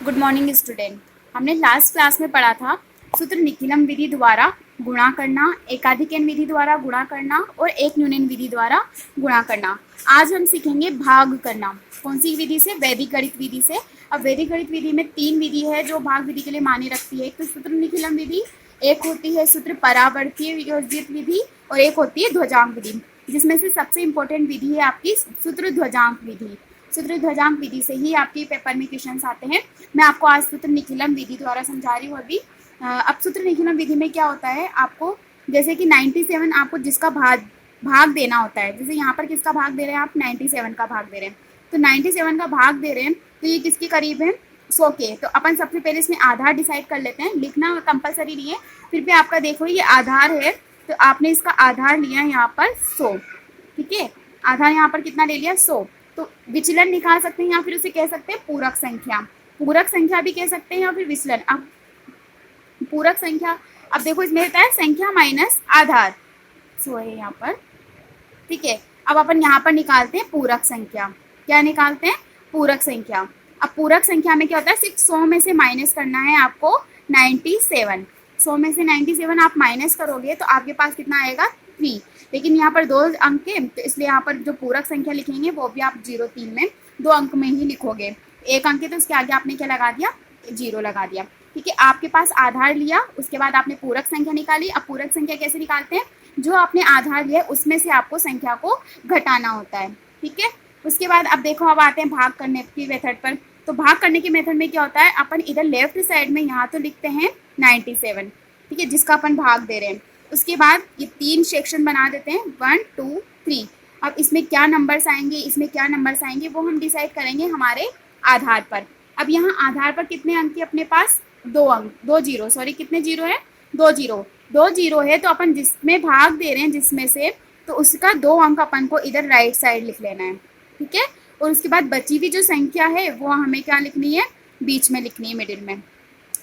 Good morning student. हमने last class में पढ़ा था सूत्र निखिलम विधि द्वारा गुणा करना, एकाधिकन विधि द्वारा गुणा करना और एक न्यूनन विधि द्वारा गुणा करना। आज हम सीखेंगे भाग करना। कौन सी विधि से? वैदिक गणित विधि से। अब वैदिक गणित विधि में तीन विधि है जो भाग विधि के लिए मानी रखती है। एक तो सूत्र निखिलम विधि, एक होती है सूत्र परावर्तीय योजित विधि और एक होती है ध्वजांक विधि, जिसमें से सबसे इंपॉर्टेंट विधि है आपकी सूत्र ध्वजांक विधि। सूत्र ध्वजांक विधि से ही आपके पेपर में क्वेश्चन आते हैं। मैं आपको आज सूत्र निखिलम विधि द्वारा समझा रही हूँ अभी। अब सूत्र निखिलम विधि में क्या होता है, आपको जैसे कि 97 आपको जिसका भाग देना होता है। जैसे यहाँ पर किसका भाग दे रहे हैं आप? 97 का भाग दे रहे हैं। तो 97 का भाग दे रहे हैं तो ये किसके करीब है? 100 के। तो अपन सबसे पहले इसमें आधार डिसाइड कर लेते हैं। लिखना कंपलसरी नहीं है, फिर भी आपका देखो ये आधार है तो आपने इसका आधार लिया यहाँ पर 100। ठीक है, आधार यहाँ पर कितना ले लिया? 100। तो विचलन निकाल सकते हैं या फिर उसे कह सकते हैं पूरक संख्या। पूरक संख्या भी कह सकते हैं या फिर विचलन। अब पूरक संख्या, अब देखो इसमें रहता है संख्या माइनस आधार, 100 है यहाँ पर। ठीक है, अब अपन यहाँ पर निकालते हैं पूरक संख्या। क्या निकालते हैं? पूरक संख्या। अब पूरक संख्या में क्या होता है, सिर्फ 100 में से माइनस करना है आपको 97। 100 में से 97 आप माइनस करोगे तो आपके पास कितना आएगा? 3। लेकिन यहाँ पर 2 अंक है तो इसलिए यहाँ पर जो पूरक संख्या लिखेंगे वो भी आप 03 में 2 अंक में ही लिखोगे। 1 अंक है तो उसके आगे आपने क्या लगा दिया? 0 लगा दिया। ठीक है, आपके पास आधार लिया, उसके बाद आपने पूरक संख्या निकाली। अब पूरक संख्या कैसे निकालते हैं? जो आपने आधार लिया उसमें से आपको संख्या को घटाना होता है। ठीक है, उसके बाद अब देखो, अब आते हैं भाग करने की मेथड पर। तो भाग करने के मेथड में क्या होता है, अपन इधर लेफ्ट साइड में यहाँ तो लिखते हैं 97। ठीक है, जिसका अपन भाग दे रहे हैं। उसके बाद ये 3 सेक्शन बना देते हैं, 1 2 3। अब इसमें क्या नंबर्स आएंगे, इसमें क्या नंबर्स आएंगे वो हम डिसाइड करेंगे हमारे आधार पर। अब यहाँ आधार पर कितने अंक है अपने पास? 2 अंक, 2 जीरो, सॉरी कितने जीरो है? 2 जीरो। 2 जीरो है तो अपन जिसमें भाग दे रहे हैं जिसमें से, तो उसका 2 अंक अपन को इधर राइट साइड लिख लेना है। ठीक है, और उसके बाद बची हुई जो संख्या है वो हमें क्या लिखनी है? बीच में लिखनी है, मिडिल में।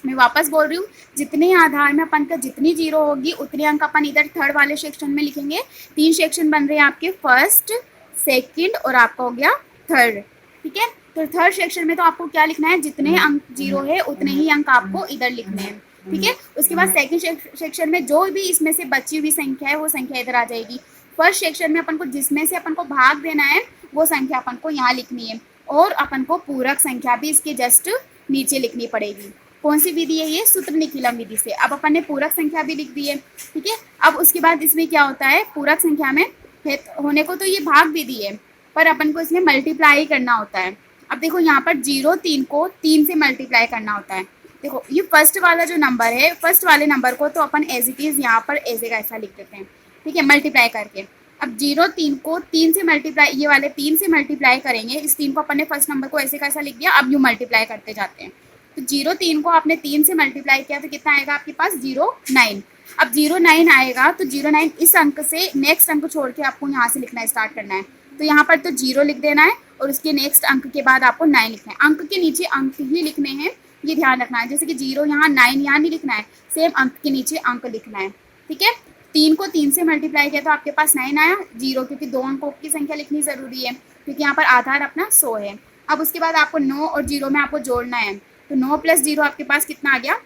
मैं वापस बोल रही हूँ, जितने आधार में अपन का जितनी जीरो होगी उतने अंक अपन इधर थर्ड वाले सेक्शन में लिखेंगे। 3 सेक्शन बन रहे हैं आपके, फर्स्ट, सेकंड और आपका हो गया थर्ड। ठीक है, तो थर्ड सेक्शन में तो आपको क्या लिखना है? जितने अंक जीरो है उतने ही अंक आपको इधर लिखने हैं। ठीक है, उसके बाद सेकंड सेक्शन में जो भी इसमें से बची हुई संख्या है वो संख्या इधर आ जाएगी। फर्स्ट सेक्शन में अपन को जिसमें से अपन को भाग देना है वो संख्या अपन को यहाँ लिखनी है, और अपन को पूरक संख्या भी इसके जस्ट नीचे लिखनी पड़ेगी। कौन सी विधि है ये? सूत्र निखिलम विधि से। अब अपन ने पूरक संख्या भी लिख दी है। ठीक है, अब उसके बाद इसमें क्या होता है, पूरक संख्या में होने को तो ये भाग विधि है पर अपन को इसमें मल्टीप्लाई करना होता है। अब देखो यहाँ पर 03 को 3 से मल्टीप्लाई करना होता है। देखो ये फर्स्ट वाला जो नंबर है, फर्स्ट वाले नंबर को तो अपन एज इट इज यहाँ पर ऐसे का ऐसा लिख देते हैं। ठीक है, मल्टीप्लाई करके। अब 03 को 3 से मल्टीप्लाई, ये वाले 3 से मल्टीप्लाई करेंगे। इस 3 को अपन ने फर्स्ट नंबर को ऐसे का ऐसा लिख दिया। अब यूँ मल्टीप्लाई करते जाते हैं। तो 03 को आपने 3 से मल्टीप्लाई किया तो कितना आएगा आपके पास? 09। अब 09 आएगा तो 09 इस अंक से नेक्स्ट अंक छोड़ के आपको यहाँ से लिखना स्टार्ट करना है। तो यहाँ पर तो 0 लिख देना है और उसके नेक्स्ट अंक के बाद आपको 9 लिखना है। अंक के नीचे अंक ही लिखने हैं, ये ध्यान रखना है। जैसे कि 0 यहाँ, 9 यहाँ नहीं लिखना है, सेम अंक के नीचे अंक लिखना है। ठीक है, 3 को 3 से मल्टीप्लाई किया तो आपके पास 9 आया। 0 क्योंकि 2 अंकों की संख्या लिखनी ज़रूरी है क्योंकि यहाँ पर आधार अपना 100 है। अब उसके बाद आपको 9 और 0 में आपको जोड़ना है। तो 9 + 0 आपके पास कितना आ गया?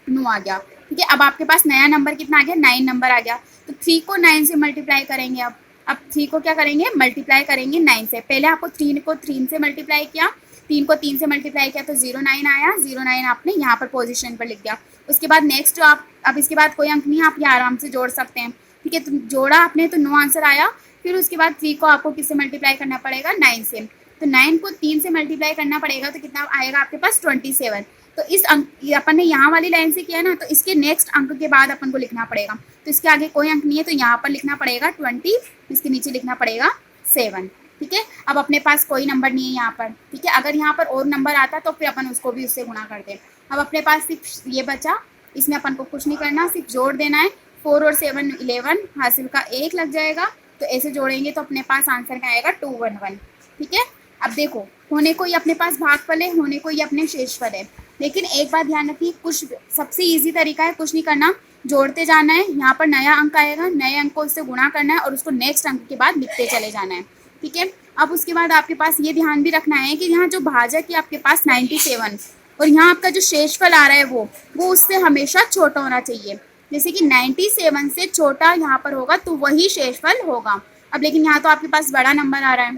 9 आ गया। ठीक है, अब आपके पास नया नंबर कितना आ गया? 9 नंबर आ गया। तो 3 को 9 से मल्टीप्लाई करेंगे। अब 3 को क्या करेंगे? मल्टीप्लाई करेंगे 9 से। पहले आपको 3 को 3 से मल्टीप्लाई किया, 3 को 3 से मल्टीप्लाई किया तो 09 आया। 09 आपने यहाँ पर पोजीशन पर लिख दिया। उसके बाद नेक्स्ट आप, अब इसके बाद कोई अंक नहीं, आप ये आराम से जोड़ सकते हैं। ठीक है, तो जोड़ा आपने तो 9 आंसर आया। फिर उसके बाद 3 को आपको किससे मल्टीप्लाई करना पड़ेगा? 9 से। तो 9 को 3 से मल्टीप्लाई करना पड़ेगा तो कितना आएगा आपके पास? 27। तो इस अंक, अपन ने यहाँ वाली लाइन से किया ना, तो इसके नेक्स्ट अंक के बाद अपन को लिखना पड़ेगा। तो इसके आगे कोई अंक नहीं है तो यहाँ पर लिखना पड़ेगा 20, इसके नीचे लिखना पड़ेगा 7। ठीक है, अब अपने पास कोई नंबर नहीं है यहाँ पर। ठीक है, अगर यहाँ पर और नंबर आता तो फिर अपन उसको भी उससे गुणा करते। अब अपने पास सिर्फ ये बचा, इसमें अपन को कुछ नहीं करना, सिर्फ जोड़ देना है। 4 और 7 11, हासिल का 1 लग जाएगा। तो ऐसे जोड़ेंगे तो अपने पास आंसर क्या आएगा? 211। ठीक है, अब देखो, होने को ही अपने पास भागफल है, होने को ही अपने शेषफल है। लेकिन एक बात ध्यान रखिए, कुछ सबसे इजी तरीका है, कुछ नहीं करना, जोड़ते जाना है। यहाँ पर नया अंक आएगा, नए अंक को उससे गुणा करना है और उसको नेक्स्ट अंक के बाद लिखते चले जाना है। ठीक है, अब उसके बाद आपके पास ये ध्यान भी रखना है कि यहाँ जो भाजक है आपके पास 97, और यहाँ आपका जो शेषफल आ रहा है वो उससे हमेशा छोटा होना चाहिए। जैसे कि 97 से छोटा यहाँ पर होगा तो वही शेषफल होगा। अब लेकिन यहाँ तो आपके पास बड़ा नंबर आ रहा है,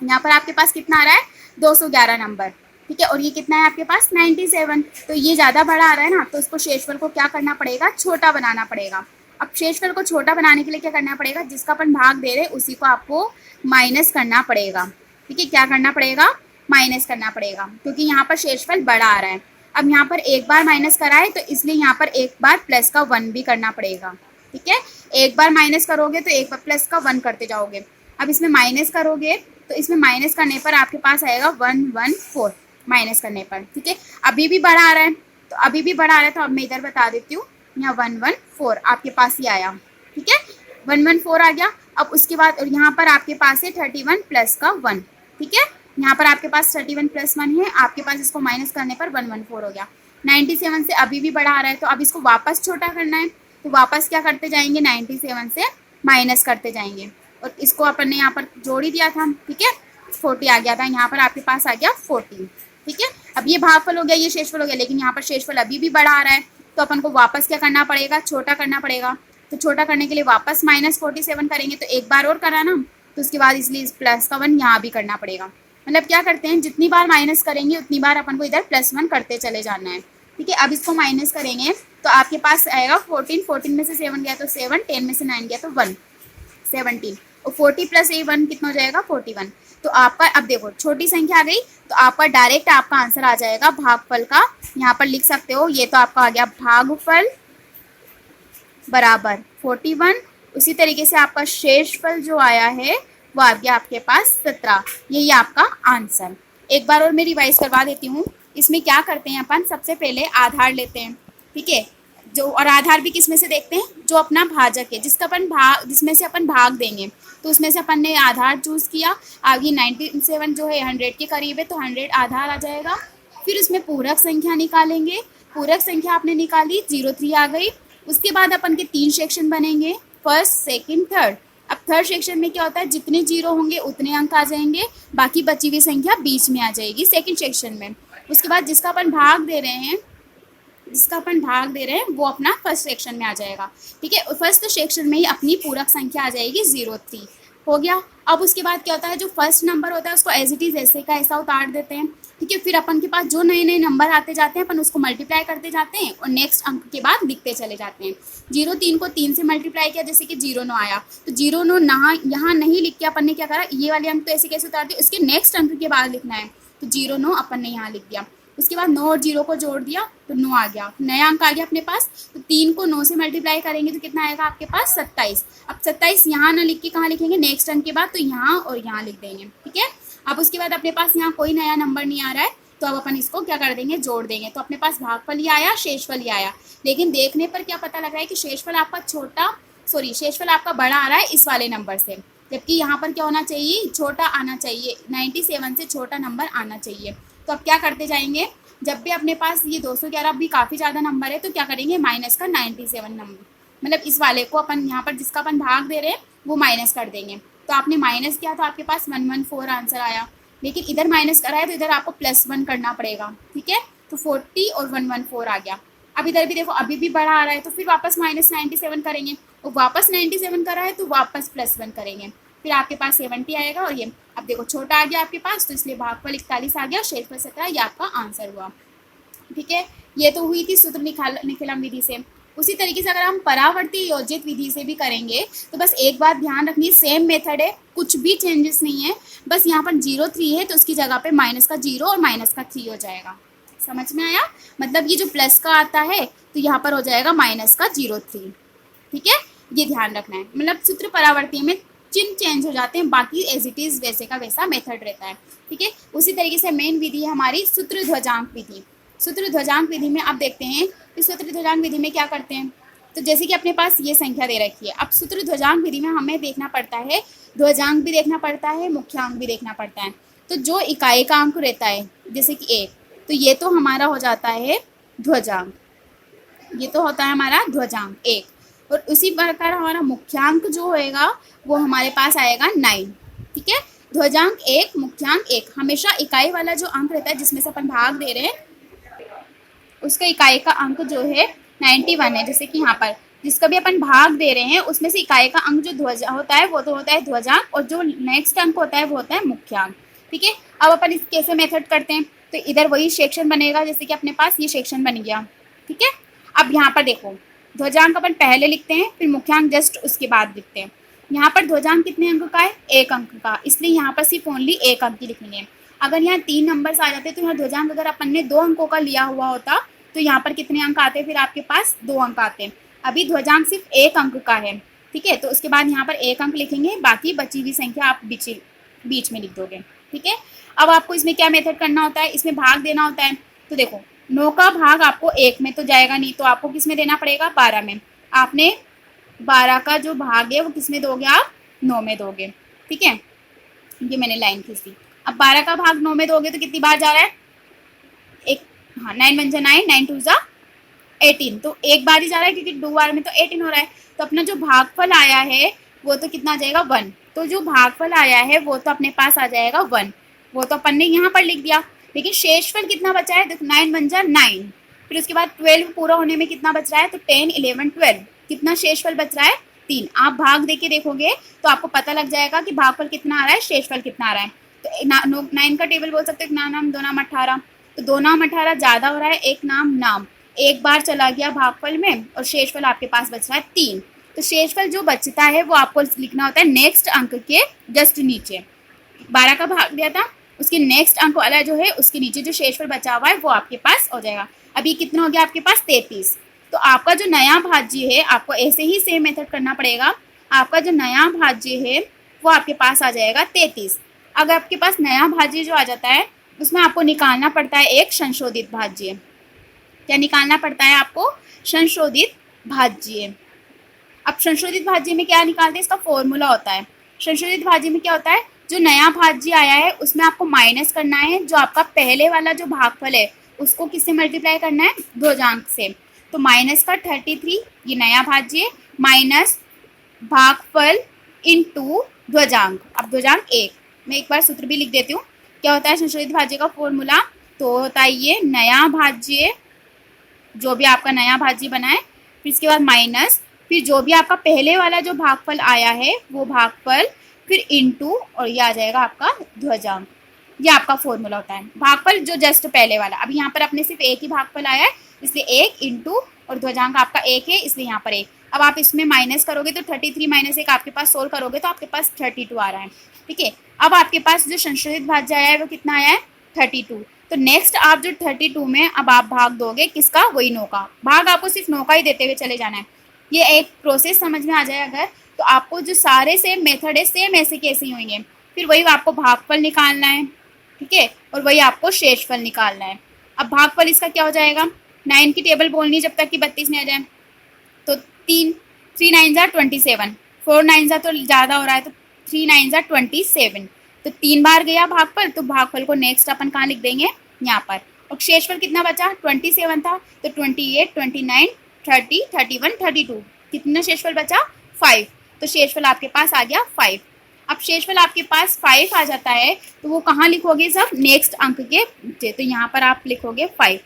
यहाँ पर आपके पास कितना आ रहा है 211 नंबर, ठीक है, और ये कितना है आपके पास 97, तो ये ज़्यादा बड़ा आ रहा है ना, तो इसको शेषफल को क्या करना पड़ेगा, छोटा बनाना पड़ेगा। अब शेषफल को छोटा बनाने के लिए क्या करना पड़ेगा, जिसका अपन भाग दे रहे हैं उसी को आपको माइनस करना पड़ेगा, ठीक है, क्या करना पड़ेगा, माइनस करना पड़ेगा, क्योंकि यहाँ पर शेषफल बड़ा आ रहा है। अब यहाँ पर एक बार माइनस करा है तो इसलिए यहाँ पर एक बार प्लस का 1 भी करना पड़ेगा, ठीक है, एक बार माइनस करोगे तो एक बार प्लस का 1 करते जाओगे। अब इसमें माइनस करोगे तो इसमें माइनस करने पर आपके पास आएगा 114 माइनस करने पर, ठीक है। अभी भी बड़ा आ रहा है तो अभी भी बड़ा आ रहा है तो अब मैं इधर बता देती हूँ, यहाँ 114 आपके पास ही आया, ठीक है, 114 आ गया। अब उसके बाद और यहाँ पर आपके पास है 31 प्लस का 1, ठीक है, यहाँ पर आपके पास 31 प्लस 1 है, आपके पास इसको माइनस करने पर 114 हो गया। 97 से अभी भी बड़ा आ रहा है तो अब इसको वापस छोटा करना है, तो वापस क्या करते जाएंगे, 97 से माइनस करते जाएंगे और इसको अपन ने यहाँ पर जोड़ ही दिया था, ठीक है, 40 आ गया था, यहाँ पर आपके पास आ गया 14, ठीक है। अब ये भागफल हो गया, ये शेषफल हो गया, लेकिन यहाँ पर शेषफल अभी भी बड़ा आ रहा है तो अपन को वापस क्या करना पड़ेगा, छोटा करना पड़ेगा। तो छोटा करने के लिए वापस -47 करेंगे, तो एक बार और करा ना, तो उसके बाद इसलिए इस प्लस का 1 यहाँ भी करना पड़ेगा। मतलब क्या करते हैं, जितनी बार माइनस करेंगे उतनी बार अपन को इधर +1 करते चले जाना है, ठीक है। अब इसको माइनस करेंगे तो आपके पास आएगा 14 में से 7 गया तो 7, 10 में से 9 गया तो 1, 17, और 40 प्लस 1 कितना हो जाएगा 41। तो आपका अब देखो छोटी संख्या आ गई तो आपका डायरेक्ट आपका आंसर आ जाएगा भागफल का, यहाँ पर लिख सकते हो, ये तो आपका आ गया भागफल बराबर 41। उसी तरीके से आपका शेषफल जो आया है वो आ गया आपके पास 17, यही आपका आंसर। एक बार और मैं रिवाइज करवा देती हूँ। इसमें क्या करते हैं अपन, सबसे पहले आधार लेते हैं, ठीक है, जो और आधार भी किस में से देखते हैं, जो अपना भाजक है, जिसमें से अपन भाग देंगे, तो उसमें से अपन ने आधार चूज किया। आगे 97 जो है 100 के करीब है तो 100 आधार आ जाएगा। फिर उसमें पूरक संख्या निकालेंगे, पूरक संख्या आपने निकाली 03 आ गई। उसके बाद अपन के 3 सेक्शन बनेंगे, फर्स्ट, सेकंड, थर्ड। अब थर्ड सेक्शन में क्या होता है, जितने जीरो होंगे उतने अंक आ जाएंगे, बाकी बची हुई संख्या बीच में आ जाएगी सेकंड सेक्शन में। उसके बाद जिसका अपन भाग दे रहे हैं वो अपना फर्स्ट सेक्शन में आ जाएगा, ठीक है। फर्स्ट सेक्शन में ही अपनी पूरक संख्या आ जाएगी 03, हो गया। अब उसके बाद क्या होता है, जो फर्स्ट नंबर होता है उसको एज इट इज ऐसे का ऐसा उतार देते हैं, ठीक है। फिर अपन के पास जो नए नए नंबर आते जाते हैं अपन उसको मल्टीप्लाई करते जाते हैं और नेक्स्ट अंक के बाद लिखते चले जाते हैं। 03 को 3 से मल्टीप्लाई किया, जैसे कि 09 आया तो 09 यहाँ नहीं लिख के अपन ने क्या करा, ये वाले अंक तो ऐसे कैसे उतार दिए, उसके नेक्स्ट अंक के बाद लिखना है, तो 09 अपन ने यहाँ लिख दिया। उसके बाद 9 और 0 को जोड़ दिया तो 9 आ गया, नया अंक आ गया अपने पास। तो 3 को 9 से मल्टीप्लाई करेंगे तो कितना आएगा आपके पास 27। अब 27 यहाँ ना लिख के कहाँ लिखेंगे, नेक्स्ट अंक के बाद, तो यहाँ और यहाँ लिख देंगे, ठीक है। अब उसके बाद अपने पास यहाँ कोई नया नंबर नहीं आ रहा है तो अब अपन इसको क्या कर देंगे, जोड़ देंगे। तो अपने पास भागफल ही आया, शेषफल ही आया, लेकिन देखने पर क्या पता लग रहा है कि शेषफल आपका बड़ा आ रहा है इस वाले नंबर से, जबकि यहाँ पर क्या होना चाहिए, छोटा आना चाहिए, 97 से छोटा नंबर आना चाहिए। तो अब क्या करते जाएंगे, जब भी अपने पास ये 211 भी काफ़ी ज़्यादा नंबर है तो क्या करेंगे, माइनस का 97 नंबर, मतलब इस वाले को अपन यहाँ पर जिसका अपन भाग दे रहे हैं वो माइनस कर देंगे। तो आपने माइनस किया तो आपके पास 114 आंसर आया, लेकिन इधर माइनस करा है तो इधर आपको +1 करना पड़ेगा, ठीक है। तो 40 और 114 आ गया। अब इधर भी देखो अभी भी बड़ा आ रहा है तो फिर वापस -97 करेंगे, और वापस 97 करा है तो वापस +1 करेंगे, फिर आपके पास 70 आएगा। और ये अब देखो छोटा आ गया आपके पास तो इसलिए भागफल 41 आ गया, शेषफल 17, ये आपका आंसर हुआ, ठीक है। ये तो हुई थी सूत्र निखिलम विधि से। उसी तरीके से अगर हम परावर्ती योजित विधि से भी करेंगे तो बस एक बात ध्यान रखनी, सेम मेथड है, कुछ भी चेंजेस नहीं है, बस यहाँ पर 03 है तो उसकी जगह पे माइनस का 0 और माइनस का 3 हो जाएगा। समझ में आया, मतलब ये जो प्लस का आता है तो यहाँ पर हो जाएगा माइनस का 03, ठीक है, ये ध्यान रखना है। मतलब सूत्र परावर्ती में चिन्ह चेंज हो जाते हैं, बाकी एज इट इज वैसे का वैसा मेथड रहता है, ठीक है। उसी तरीके से मेन विधि है हमारी सूत्र ध्वजांक विधि। सूत्र ध्वजांक विधि में आप देखते हैं कि सूत्र ध्वजांक विधि में क्या करते हैं, तो जैसे कि अपने पास ये संख्या दे रखी है, अब सूत्र ध्वजांक विधि में हमें देखना पड़ता है, ध्वजांक भी देखना पड़ता है, मुख्यांक भी देखना पड़ता है। तो जो इकाई का अंक रहता है जैसे कि 1, तो ये तो हमारा हो जाता है ध्वजांक, ये तो होता है हमारा ध्वजांक 1, और उसी प्रकार हमारा मुख्यांक जो होएगा वो हमारे पास आएगा 9, ठीक है। ध्वजांक 1, मुख्यांक 1, हमेशा इकाई वाला जो अंक रहता है जिसमें से अपन भाग दे रहे हैं उसका इकाई का अंक जो है 91 है। जैसे कि यहाँ पर जिसका भी अपन भाग दे रहे हैं उसमें से इकाई का अंक जो ध्वजा होता है वो तो होता है ध्वजांक, और जो नेक्स्ट अंक होता है वो होता है मुख्यांक। ठीक है, अब अपन इस कैसे मेथड करते हैं, तो इधर वही सेक्शन बनेगा, जैसे कि अपने पास ये सेक्शन बन गया। ठीक है, अब यहाँ पर देखो ध्वजांक अपन पहले लिखते हैं, फिर मुख्यांक जस्ट उसके बाद लिखते हैं। यहाँ पर ध्वजांक कितने अंक का है, 1 अंक का, इसलिए यहाँ पर सिर्फ ओनली 1 अंक ही लिखेंगे। अगर यहाँ 3 नंबर्स आ जाते तो यहाँ ध्वजांक अगर अपन ने 2 अंकों का लिया हुआ होता तो यहाँ पर कितने अंक आते, फिर आपके पास 2 अंक आते। अभी ध्वजांक सिर्फ 1 अंक का है। ठीक है, तो उसके बाद यहाँ पर 1 अंक लिखेंगे, बाकी बची हुई संख्या आप बीच में लिख दोगे। ठीक है, अब आपको इसमें क्या मेथड करना होता है, इसमें भाग देना होता है। तो देखो 9 का भाग आपको 1 में तो जाएगा नहीं, तो आपको किस में देना पड़ेगा, 12 में। आपने 12 का जो भाग है वो किस में दोगे, आप 9 में दोगे। ठीक है, ये मैंने लाइन खींच दी। अब 12 का भाग 9 में दोगे तो कितनी बार जा रहा है, एक, हाँ 9 1 जा 9, 9 2 जा 18, तो एक बार ही जा रहा है क्योंकि 2 बार में तो 18 हो रहा है। तो अपना जो भागफल आया है वो तो कितना आ जाएगा, 1। तो जो भागफल आया है वो तो अपने पास आ जाएगा 1, वो तो अपन ने यहाँ पर लिख दिया। लेकिन शेषफल कितना बचा है, देखो 9 1 जा 9, फिर उसके बाद 12 पूरा होने में कितना बच रहा है, तो 10 11 12, कितना शेषफल बच रहा है, 3। आप भाग देके देखोगे तो आपको पता लग जाएगा कि भागफल कितना आ रहा है, शेषफल कितना आ रहा है। तो 9 का टेबल बोल सकते हो, नाम 2 नाम 18, तो 2 नाम 18 ज्यादा हो रहा है, एक नाम एक बार चला गया भागफल में, और शेषफल आपके पास बच रहा है 3। तो शेषफल जो बचता है वो आपको लिखना होता है नेक्स्ट अंक के जस्ट नीचे। 12 का भाग दिया था, उसके नेक्स्ट अंक वाला जो है उसके नीचे जो शेषफल बचा हुआ है वो आपके पास हो जाएगा। अभी कितना हो गया आपके पास, 33। तो आपका जो नया भाज्य है, आपको ऐसे ही सेम मेथड करना पड़ेगा। आपका जो नया भाज्य है वो आपके पास आ जाएगा 33। अगर आपके पास नया भाज्य जो आ जाता है उसमें आपको निकालना पड़ता है एक संशोधित भाज्य। क्या निकालना पड़ता है आपको, संशोधित भाज्य। अब संशोधित भाज्य में क्या निकालते हैं, इसका फॉर्मूला होता है। संशोधित भाज्य में क्या होता है, जो नया भाज्य आया है उसमें आपको माइनस करना है जो आपका पहले वाला जो भागफल है उसको किससे मल्टीप्लाई करना है, ध्वजांक से। तो माइनस का 33 ये नया भाज्य, माइनस भागफल इनटू ध्वजांक। अब ध्वजांक 1, मैं एक बार सूत्र भी लिख देती हूँ। क्या होता है संशोधित भाज्य का फॉर्मूला, तो होता है ये नया भाज्य, जो भी आपका नया भाज्य बना है, फिर इसके बाद माइनस, फिर जो भी आपका पहले वाला जो भागफल आया है वो भागफल, फिर इनटू, और ये आ जाएगा आपका ध्वजांक। ये आपका फॉर्मूला होता है भागफल जो जस्ट पहले वाला। अभी यहाँ पर अपने सिर्फ एक ही भागफल आया है इसलिए 1 इंटू, और ध्वजांक आपका 1 है इसलिए यहाँ पर 1। अब आप इसमें माइनस करोगे तो 33 माइनस 1 आपके पास सोल्व करोगे तो आपके पास 32 आ रहा है। ठीक है, अब आपके पास जो संशोधित भाज्य आया है वो कितना आया है, 32। तो नेक्स्ट आप जो 32 में अब आप भाग दोगे किसका, वही 9 का भाग, आपको सिर्फ 9 का ही देते हुए चले जाना है। ये एक प्रोसेस समझ में आ जाए अगर, तो आपको जो सारे सेम मेथड है सेम ऐसे कैसे ही होंगे। फिर वही आपको भागफल निकालना है, ठीक है, और वही आपको शेषफल निकालना है। अब भागफल इसका क्या हो जाएगा, 9 की टेबल बोलनी है जब तक कि 32 नहीं आ जाए। तो 3 9 जा 27, 4 9 जा तो ज़्यादा हो रहा है, तो 3 9 जा 27, तो 3 बार गया भागफल, तो भागफल को नेक्स्ट अपन कहाँ लिख देंगे, यहाँ पर। और शेषफल कितना बचा, 27 था, तो 28 29 30 31 32, कितना शेषफल बचा, 5। तो शेषफल आपके पास आ गया 5। अब शेषफल आपके पास 5 आ जाता है तो वो कहाँ लिखोगे, सब नेक्स्ट अंक के नीचे, तो यहाँ पर आप लिखोगे 5।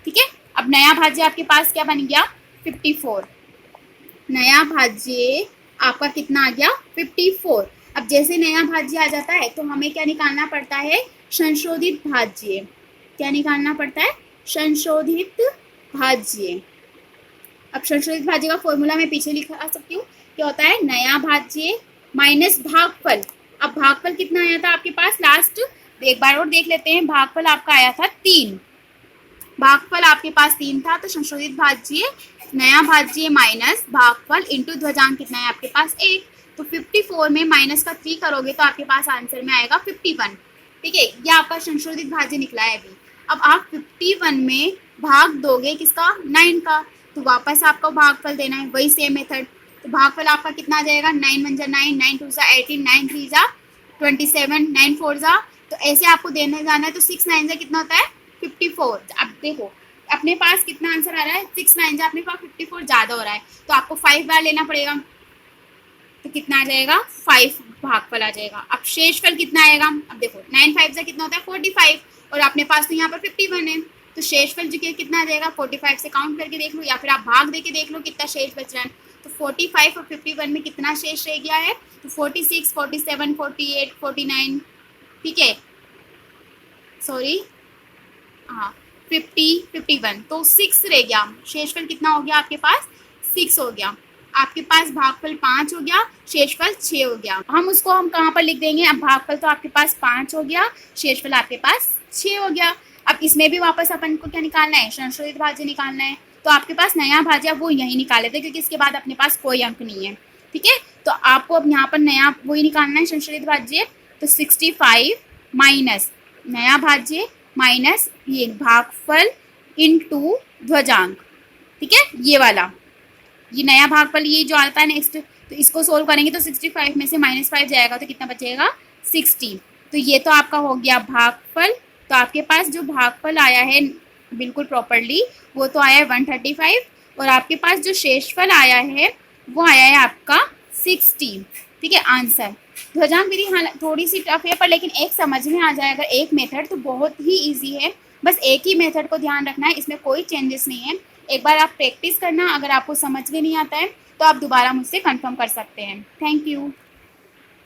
ठीक है, अब नया भाज्य आपके पास क्या बन गया, 54। नया भाज्य आपका कितना आ गया, 54। अब जैसे नया भाज्य आ जाता है तो हमें क्या निकालना पड़ता है, संशोधित भाज्य। क्या निकालना पड़ता है, संशोधित भाज्य। अब संशोधित भाज्य का फॉर्मूला मैं पीछे लिखा सकती हूँ। क्या होता है, नया भाज्य माइनस भागफल। अब भागफल कितना आया था आपके पास, लास्ट एक बार और देख लेते हैं। भागफल आपका आया था 3, भागफल आपके पास 3 था, तो संशोधित भाज्य नया भाज्य माइनस भागफल इंटू ध्वजांक कितना है आपके पास 1। तो 54 में माइनस का 3 करोगे तो आपके पास आंसर में आएगा 51। ठीक है, ये आपका संशोधित भाज्य निकला है अभी। अब आप 51 में भाग दोगे किसका, 9 का, तो वापस आपको भागफल देना है, वही सेम मेथड। तो भागफल आपका कितना आ जाएगा, 9 1 जा 9, 9 2 जा 18, 9 3 जा 27, 9 4 जा, तो ऐसे आपको देने जाना है। तो 6 9 जा कितना होता है, 54। अब देखो अपने पास कितना आंसर आ रहा है, 6 9 जा अपने पास 54 ज़्यादा हो रहा है, तो आपको 5 बार लेना पड़ेगा। तो कितना आ जाएगा, 5 भागफल आ जाएगा। अब शेषफल कितना आएगा, अब देखो 9 5 जा कितना होता है, 45, और अपने पास तो यहाँ पर 51 है, तो शेषफल जो कि कितना आ जाएगा 45 से काउंट करके देख लो, या फिर आप भाग दे के देख लो कितना शेष बच रहा है। तो 45 और 51 में कितना शेष रह गया है, तो 46, 47, 48, 49, ठीक है, सॉरी हाँ 50, 51, तो 6 रह गया। शेषफल कितना हो गया आपके पास, 6 हो गया। आपके पास भागफल 5 हो गया, शेषफल 6 हो गया। हम कहाँ पर लिख देंगे, अब भागफल तो आपके पास 5 हो गया, शेषफल आपके पास 6 हो गया। अब इसमें भी वापस अपन को क्या निकालना है, संशोधित भाज्य निकालना है। तो आपके पास नया भाज्य वो यही निकाले थे, क्योंकि इसके बाद अपने पास कोई अंक नहीं है, ठीक है। तो आपको अब यहाँ पर नया वही निकालना है, संशोधित भाज्य। तो 65 माइनस नया भाज्य माइनस ये भागफल इनटू ध्वजांक, ठीक है, ये वाला, ये नया भागफल ये जो आता है नेक्स्ट, तो इसको सोल्व करेंगे तो 65 में से -5 जाएगा तो कितना बचेगा 60। तो ये तो आपका हो गया भागफल। तो आपके पास जो भागफल आया है बिल्कुल प्रॉपरली वो तो आया है 135, और आपके पास जो शेषफल आया है वो आया है आपका 60, ठीक है आंसर। ध्वजांक विधि हाँ थोड़ी सी टफ है, पर लेकिन एक समझ में आ जाए अगर एक मेथड तो बहुत ही ईजी है। बस एक ही मेथड को ध्यान रखना है, इसमें कोई चेंजेस नहीं है। एक बार आप प्रैक्टिस करना, अगर आपको समझ में नहीं आता है तो आप दोबारा मुझसे कंफर्म कर सकते हैं। Thank you.